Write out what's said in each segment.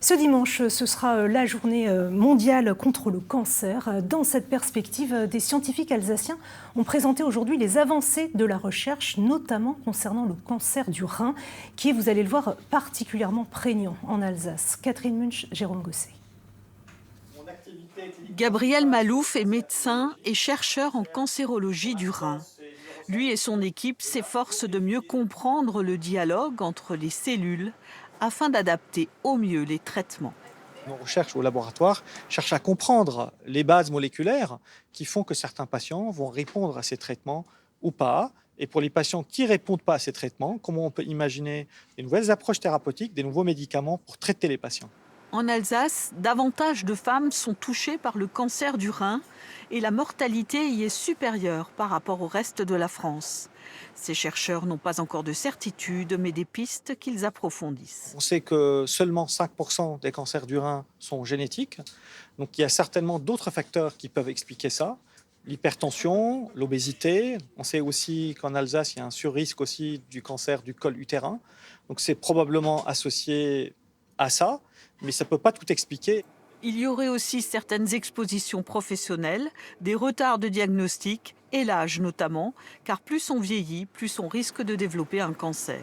Ce dimanche, ce sera la journée mondiale contre le cancer. Dans cette perspective, des scientifiques alsaciens ont présenté aujourd'hui les avancées de la recherche, notamment concernant le cancer du rein, qui est, vous allez le voir, particulièrement prégnant en Alsace. Catherine Munch, Jérôme Gosset. Gabriel Malouf est médecin et chercheur en cancérologie du rein. Lui et son équipe s'efforcent de mieux comprendre le dialogue entre les cellules afin d'adapter au mieux les traitements. Nos recherches au laboratoire cherchent à comprendre les bases moléculaires qui font que certains patients vont répondre à ces traitements ou pas. Et pour les patients qui ne répondent pas à ces traitements, comment on peut imaginer des nouvelles approches thérapeutiques, des nouveaux médicaments pour traiter les patients. En Alsace, davantage de femmes sont touchées par le cancer du rein et la mortalité y est supérieure par rapport au reste de la France. Ces chercheurs n'ont pas encore de certitude, mais des pistes qu'ils approfondissent. On sait que seulement 5% des cancers du rein sont génétiques. Donc il y a certainement d'autres facteurs qui peuvent expliquer ça. L'hypertension, l'obésité. On sait aussi qu'en Alsace, il y a un surrisque aussi du cancer du col utérin. Donc c'est probablement associé à ça, mais ça ne peut pas tout expliquer. Il y aurait aussi certaines expositions professionnelles, des retards de diagnostic et l'âge notamment, car plus on vieillit, plus on risque de développer un cancer.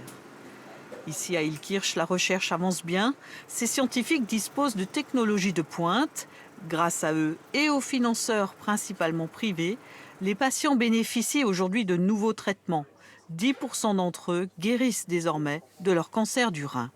Ici à Illkirch, la recherche avance bien. Ces scientifiques disposent de technologies de pointe. Grâce à eux et aux financeurs principalement privés, les patients bénéficient aujourd'hui de nouveaux traitements. 10% d'entre eux guérissent désormais de leur cancer du rein.